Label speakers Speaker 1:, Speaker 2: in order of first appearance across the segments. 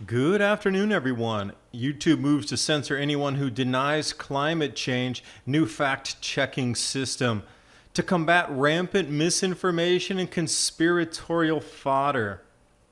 Speaker 1: Good afternoon, everyone. YouTube moves to censor anyone who denies climate change. New fact-checking system to combat rampant misinformation and conspiratorial fodder.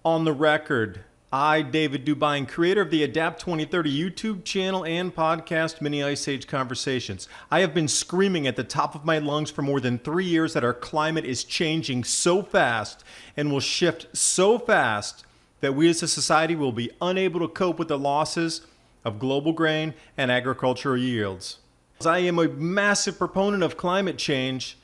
Speaker 1: On the record, I, David Dubine, creator of the Adapt 2030 YouTube channel and podcast Mini Ice Age Conversations. I have been screaming at the top of my lungs for more than 3 years that our climate is changing so fast and will shift so fast that we as a society will be unable to cope with the losses of global grain and agricultural yields. I am a massive proponent of climate change.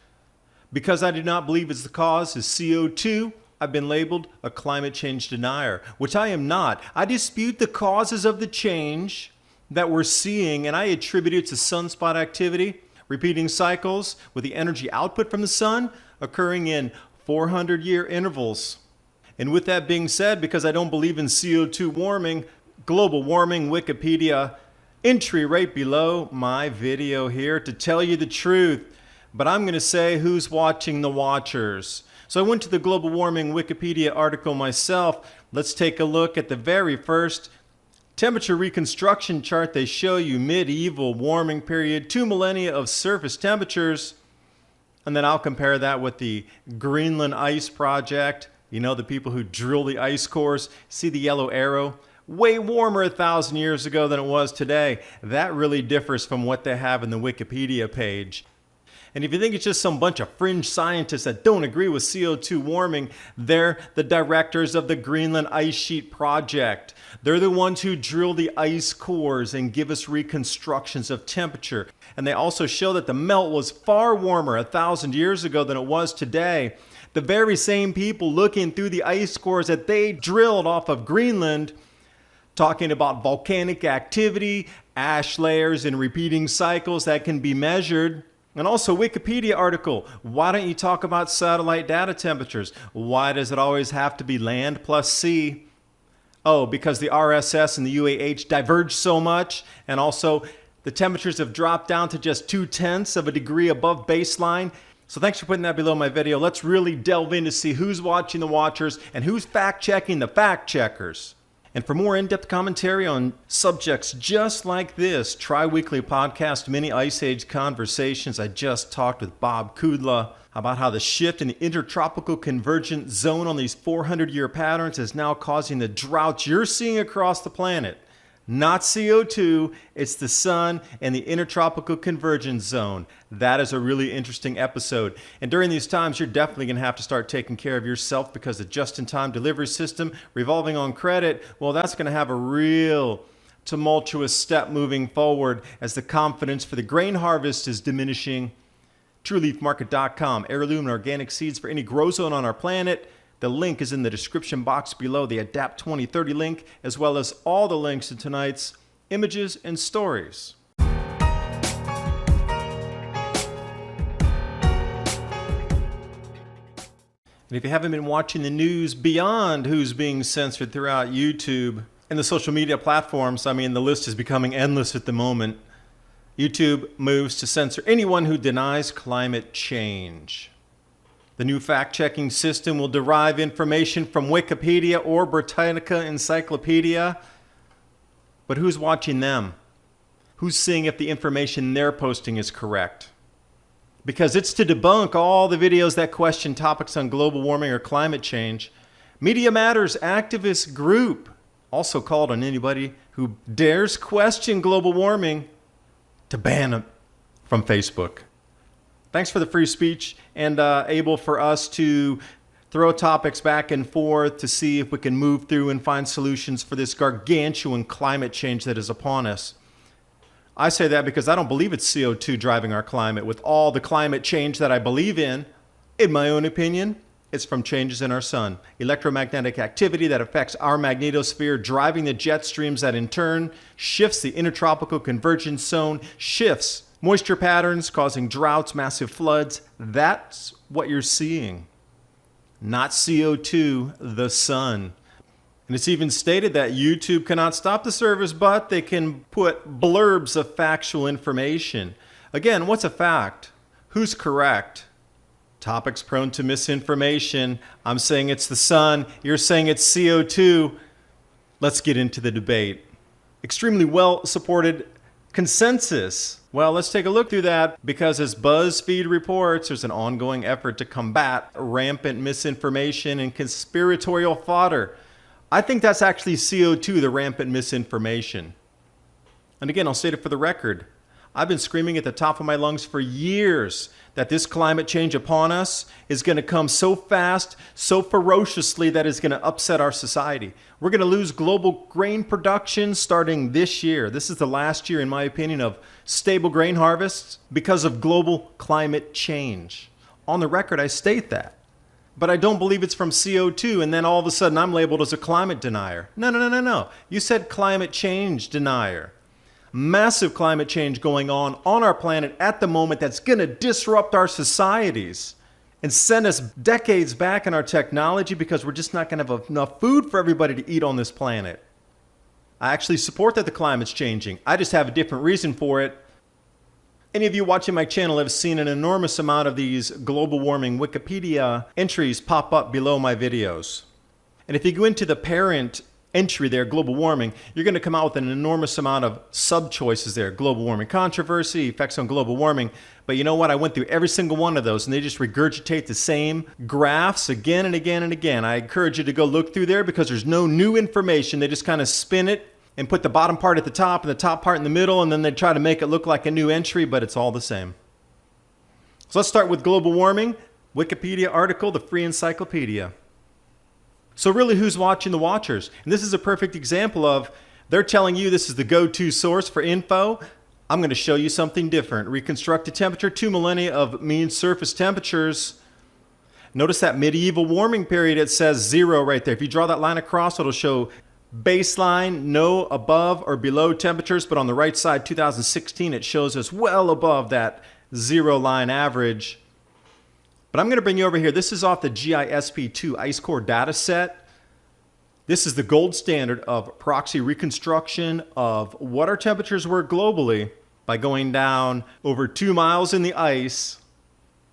Speaker 1: Because I do not believe it's the cause is CO2, I've been labeled a climate change denier, which I am not. I dispute the causes of the change that we're seeing, and I attribute it to sunspot activity, repeating cycles with the energy output from the sun occurring in 400-year intervals. And with that being said, because I don't believe in CO2 warming, global warming, Wikipedia, entry right below my video here to tell you the truth. But I'm going to say who's watching the watchers. So I went to the global warming Wikipedia article myself. Let's take a look at the very first temperature reconstruction chart. They show you medieval warming period, 2 millennia of surface temperatures. And then I'll compare that with the Greenland Ice Project. You know, the people who drill the ice cores. See the yellow arrow? Way warmer 1,000 years ago than it was today. That really differs from what they have in the Wikipedia page. And if you think it's just some bunch of fringe scientists that don't agree with CO2 warming, they're the directors of the Greenland Ice Sheet Project. They're the ones who drill the ice cores and give us reconstructions of temperature. And they also show that the melt was far warmer 1,000 years ago than it was today. The very same people looking through the ice cores that they drilled off of Greenland, talking about volcanic activity, ash layers, and repeating cycles that can be measured. And also Wikipedia article, why don't you talk about satellite data temperatures? Why does it always have to be land plus sea? Oh, because the RSS and the UAH diverge so much, and also the temperatures have dropped down to just 0.2 of a degree above baseline. So thanks for putting that below my video. Let's really delve in to see who's watching the watchers and who's fact-checking the fact-checkers. And for more in-depth commentary on subjects just like this, tri-weekly podcast Mini Ice Age Conversations. I just talked with Bob Kudla about how the shift in the intertropical convergence zone on these 400-year patterns is now causing the droughts you're seeing across the planet. Not CO2, it's the sun and the intertropical convergence zone. That is a really interesting episode. And during these times, you're definitely going to have to start taking care of yourself because the just-in-time delivery system revolving on credit, well, that's going to have a real tumultuous step moving forward as the confidence for the grain harvest is diminishing. TrueLeafMarket.com, heirloom and organic seeds for any grow zone on our planet. The link is in the description box below, the Adapt 2030 link, as well as all the links to tonight's images and stories. And if you haven't been watching the news beyond who's being censored throughout YouTube and the social media platforms, I mean, the list is becoming endless at the moment. YouTube moves to censor anyone who denies climate change. The new fact-checking system will derive information from Wikipedia or Britannica Encyclopedia. But who's watching them? Who's seeing if the information they're posting is correct? Because it's to debunk all the videos that question topics on global warming or climate change. Media Matters activist group, also called on anybody who dares question global warming to ban them from Facebook. Thanks for the free speech and able for us to throw topics back and forth to see if we can move through and find solutions for this gargantuan climate change that is upon us. I say that because I don't believe it's CO2 driving our climate. With all the climate change that I believe in my own opinion, it's from changes in our sun. Electromagnetic activity that affects our magnetosphere, driving the jet streams that in turn shifts the intertropical convergence zone, shifts moisture patterns, causing droughts, massive floods. That's what you're seeing. Not CO2, the sun. And it's even stated that YouTube cannot stop the service, but they can put blurbs of factual information. Again, what's a fact? Who's correct? Topics prone to misinformation. I'm saying it's the sun. You're saying it's CO2. Let's get into the debate. Extremely well supported consensus. Well, let's take a look through that, because as BuzzFeed reports, there's an ongoing effort to combat rampant misinformation and conspiratorial fodder. I think that's actually CO2, the rampant misinformation. And again, I'll state it for the record. I've been screaming at the top of my lungs for years that this climate change upon us is going to come so fast, so ferociously, that it's going to upset our society. We're going to lose global grain production starting this year. This is the last year, in my opinion, of stable grain harvests because of global climate change. On the record, I state that. But I don't believe it's from CO2, and then all of a sudden I'm labeled as a climate denier. No. You said climate change denier. Massive climate change going on our planet at the moment that's going to disrupt our societies and send us decades back in our technology, because we're just not going to have enough food for everybody to eat on this planet. I actually support that the climate's changing. I just have a different reason for it. Any of you watching my channel have seen an enormous amount of these global warming Wikipedia entries pop up below my videos. And if you go into the parent entry there, global warming, you're going to come out with an enormous amount of sub-choices there. Global warming controversy, effects on global warming. But you know what? I went through every single one of those, and they just regurgitate the same graphs again and again and again. I encourage you to go look through there, because there's no new information. They just kind of spin it and put the bottom part at the top and the top part in the middle, and then they try to make it look like a new entry, but it's all the same. So let's start with global warming. Wikipedia article, the free encyclopedia. So really, who's watching the watchers? And this is a perfect example of, they're telling you this is the go-to source for info. I'm going to show you something different. Reconstruct a temperature, 2 millennia of mean surface temperatures. Notice that medieval warming period, it says 0 right there. If you draw that line across, it'll show baseline, no above or below temperatures. But on the right side, 2016, it shows us well above that 0 line average. But I'm going to bring you over here. This is off the GISP2 ice core data set. This is the gold standard of proxy reconstruction of what our temperatures were globally by going down over 2 miles in the ice.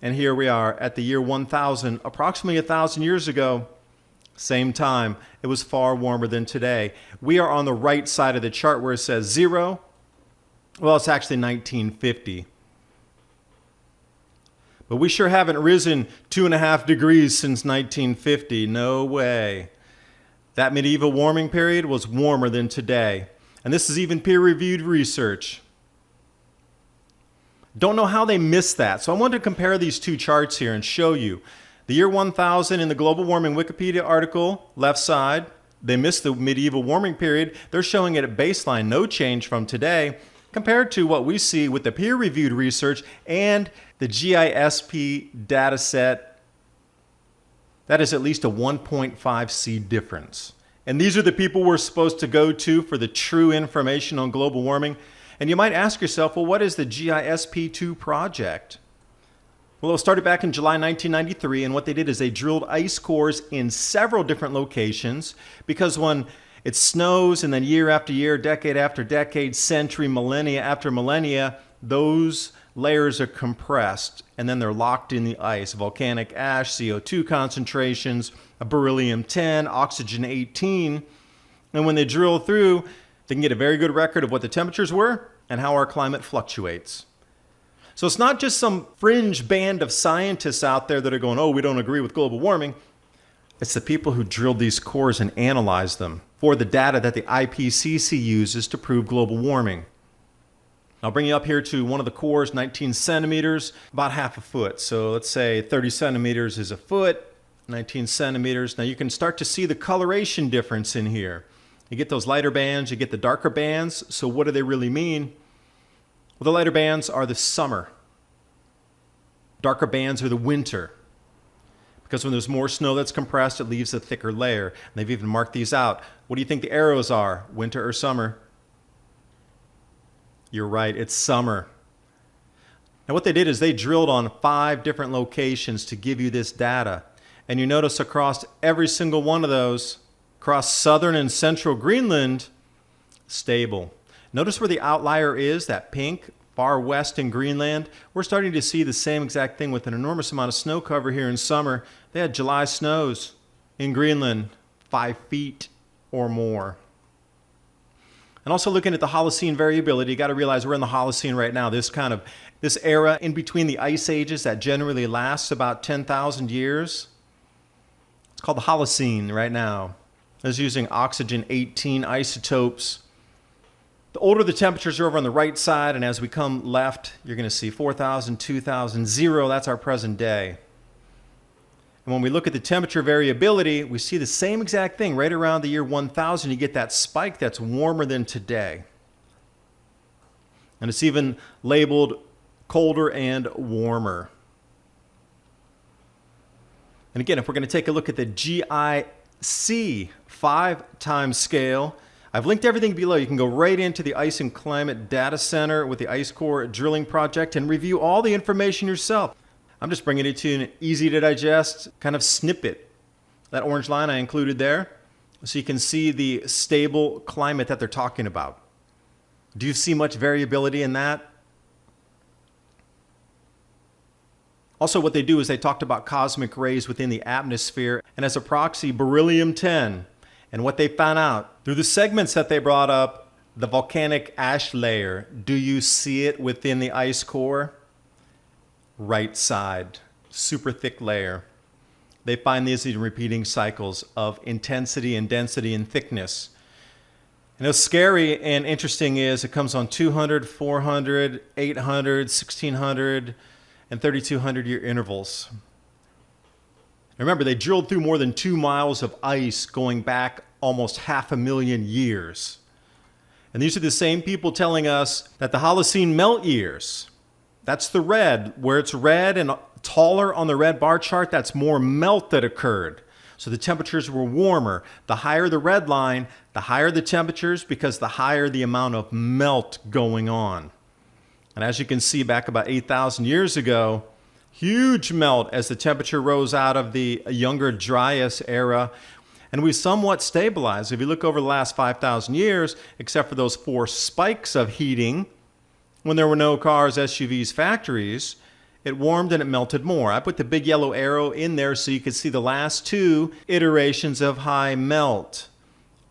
Speaker 1: And here we are at the year 1000, approximately 1,000 years ago. Same time, it was far warmer than today. We are on the right side of the chart where it says 0. Well, it's actually 1950. But we sure haven't risen 2.5 degrees since 1950. No way. That medieval warming period was warmer than today. And this is even peer-reviewed research. Don't know how they missed that. So I wanted to compare these two charts here and show you. The year 1000 in the global warming Wikipedia article, left side, they missed the medieval warming period. They're showing it at baseline, no change from today, compared to what we see with the peer-reviewed research and the GISP data set. That is at least a 1.5C difference. And these are the people we're supposed to go to for the true information on global warming. And you might ask yourself, well, what is the GISP2 project? Well, it started back in July 1993, and what they did is they drilled ice cores in several different locations, because when it snows and then year after year, decade after decade, century, millennia after millennia, those layers are compressed and then they're locked in the ice. Volcanic ash, CO2 concentrations, beryllium-10, oxygen-18. And when they drill through, they can get a very good record of what the temperatures were and how our climate fluctuates. So it's not just some fringe band of scientists out there that are going, oh, we don't agree with global warming. It's the people who drilled these cores and analyzed them for the data that the IPCC uses to prove global warming. I'll bring you up here to one of the cores, 19 centimeters, about half a foot. So let's say 30 centimeters is a foot, 19 centimeters. Now you can start to see the coloration difference in here. You get those lighter bands, you get the darker bands. So what do they really mean? Well, the lighter bands are the summer. Darker bands are the winter. Because when there's more snow that's compressed, it leaves a thicker layer. And they've even marked these out. What do you think the arrows are? Winter or summer? You're right, it's summer. Now what they did is they drilled on 5 different locations to give you this data. And you notice across every single one of those, across southern and central Greenland, stable. Notice where the outlier is, that pink, far west in Greenland. We're starting to see the same exact thing with an enormous amount of snow cover here in summer. They had July snows in Greenland, 5 feet or more. And also looking at the Holocene variability, you got to realize we're in the Holocene right now. This era in between the ice ages that generally lasts about 10,000 years. It's called the Holocene right now. It's using oxygen 18 isotopes. The older the temperatures are over on the right side, and as we come left, you're going to see 4,000, 2,000, 0. That's our present day. And when we look at the temperature variability, we see the same exact thing. Right around the year 1000, you get that spike that's warmer than today. And it's even labeled colder and warmer. And again, if we're going to take a look at the GIC 5-time scale, I've linked everything below. You can go right into the Ice and Climate Data Center with the Ice Core Drilling Project and review all the information yourself. I'm just bringing it to you in an easy to digest kind of snippet. That orange line I included there, so you can see the stable climate that they're talking about. Do you see much variability in that? Also, what they do is they talked about cosmic rays within the atmosphere and as a proxy, beryllium-10. And what they found out through the segments that they brought up, the volcanic ash layer, do you see it within the ice core? Right side, super thick layer. They find these in repeating cycles of intensity and density and thickness. And what's scary and interesting is it comes on 200, 400, 800, 1600, and 3200 year intervals. Remember, they drilled through more than 2 miles of ice going back almost 500,000 years. And these are the same people telling us that the Holocene melt years, that's the red, where it's red and taller on the red bar chart, that's more melt that occurred. So the temperatures were warmer. The higher the red line, the higher the temperatures because the higher the amount of melt going on. And as you can see back about 8,000 years ago, huge melt as the temperature rose out of the younger Dryas era. And we've somewhat stabilized. If you look over the last 5,000 years, except for those 4 spikes of heating, when there were no cars, SUVs, factories, it warmed and it melted more. I put the big yellow arrow in there so you could see the last 2 iterations of high melt.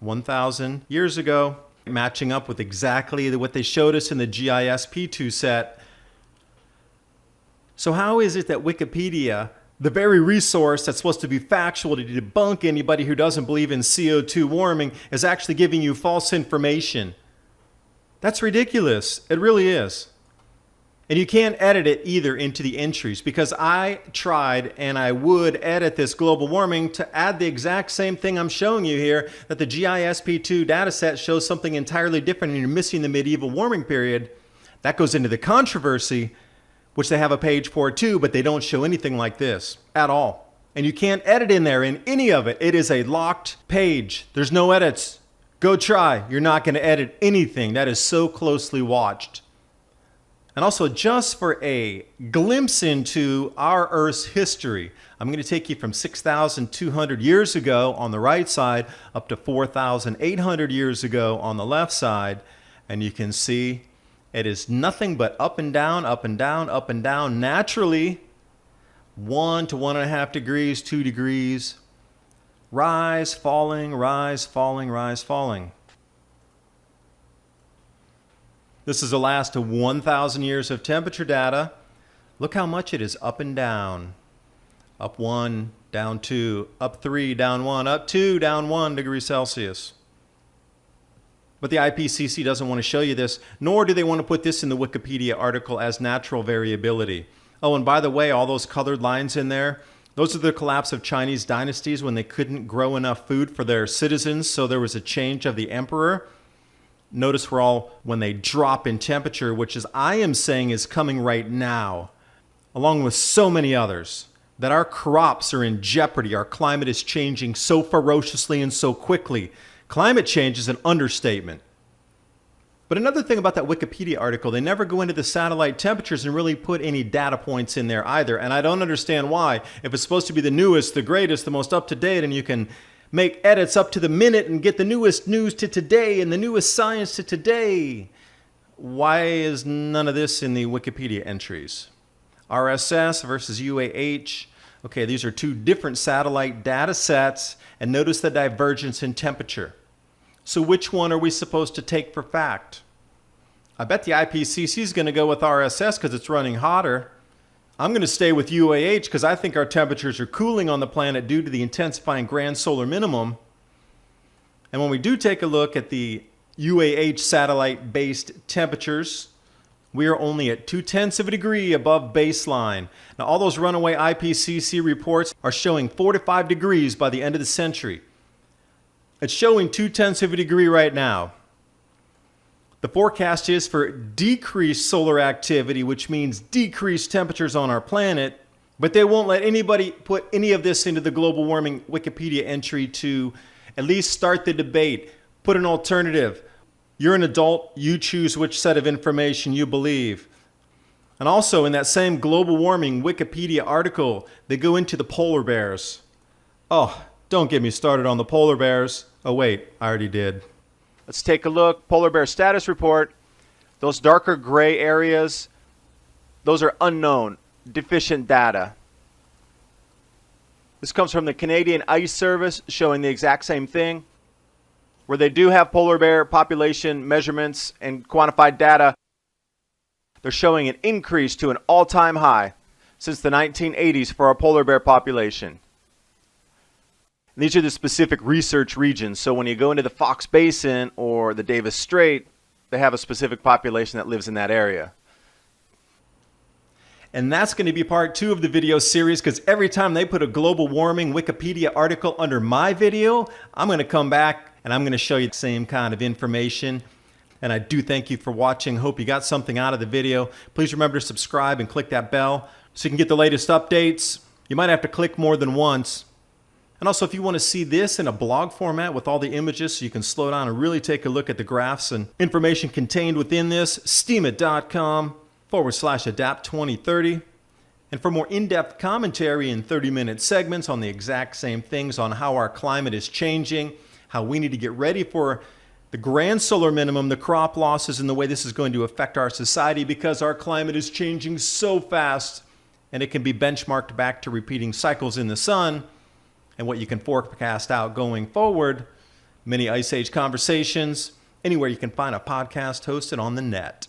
Speaker 1: 1,000 years ago, matching up with exactly what they showed us in the GIS P2 set. So how is it that Wikipedia, the very resource that's supposed to be factual to debunk anybody who doesn't believe in CO2 warming, is actually giving you false information? That's ridiculous. It really is. And you can't edit it either into the entries, because I tried and I would edit this global warming to add the exact same thing I'm showing you here, that the GISP2 dataset shows something entirely different and you're missing the medieval warming period. That goes into the controversy, which they have a page for too, but they don't show anything like this at all. And you can't edit in there in any of it. It is a locked page. There's no edits. Go try. You're not going to edit anything. That is so closely watched. And also, just for a glimpse into our Earth's history, I'm going to take you from 6,200 years ago on the right side up to 4,800 years ago on the left side. And you can see it is nothing but up and down, up and down, up and down. Naturally, 1 to 1.5 degrees, 2 degrees. Rise, falling, rise, falling, rise, falling. This is the last of 1,000 years of temperature data. Look how much it is up and down. Up 1, down 2, up 3, down 1, up 2, down 1 degrees Celsius. But the IPCC doesn't want to show you this, nor do they want to put this in the Wikipedia article as natural variability. Oh, and by the way, all those colored lines in there, those are the collapse of Chinese dynasties when they couldn't grow enough food for their citizens, so there was a change of the emperor. Notice we're all, when they drop in temperature, which is, I am saying, is coming right now, along with so many others, that our crops are in jeopardy. Our climate is changing so ferociously and so quickly. Climate change is an understatement. But another thing about that Wikipedia article, they never go into the satellite temperatures and really put any data points in there either. And I don't understand why. If it's supposed to be the newest, the greatest, the most up-to-date, and you can make edits up to the minute and get the newest news to today and the newest science to today, why is none of this in the Wikipedia entries? RSS versus UAH. Okay, these are 2 different satellite data sets, and notice the divergence in temperature. So which one are we supposed to take for fact? I bet the IPCC is going to go with RSS because it's running hotter. I'm going to stay with UAH because I think our temperatures are cooling on the planet due to the intensifying grand solar minimum. And when we do take a look at the UAH satellite-based temperatures, we are only at 0.2 of a degree above baseline. Now, all those runaway IPCC reports are showing 4 to 5 degrees by the end of the century. It's showing 0.2 of a degree right now. The forecast is for decreased solar activity, which means decreased temperatures on our planet, but they won't let anybody put any of this into the global warming Wikipedia entry to at least start the debate, put an alternative. You're an adult, you choose which set of information you believe. And also in that same global warming Wikipedia article, they go into the polar bears. Oh, don't get me started on the polar bears. Oh wait, I already did. Let's take a look. Polar bear status report. Those darker gray areas, those are unknown, deficient data. This comes from the Canadian Ice Service showing the exact same thing. Where they do have polar bear population measurements and quantified data, they're showing an increase to an all-time high since the 1980s for our polar bear population. And these are the specific research regions. So when you go into the Fox Basin or the Davis Strait, they have a specific population that lives in that area. And that's going to be part 2 of the video series, because every time they put a global warming Wikipedia article under my video, I'm going to come back and I'm going to show you the same kind of information. And I do thank you for watching. Hope you got something out of the video. Please remember to subscribe and click that bell so you can get the latest updates. You might have to click more than once. And also, if you want to see this in a blog format with all the images so you can slow down and really take a look at the graphs and information contained within this, steemit.com/adapt2030. And for more in-depth commentary in 30-minute segments on the exact same things on how our climate is changing, how we need to get ready for the grand solar minimum, the crop losses, and the way this is going to affect our society because our climate is changing so fast and it can be benchmarked back to repeating cycles in the sun and what you can forecast out going forward, mini Ice Age conversations, anywhere you can find a podcast hosted on the net.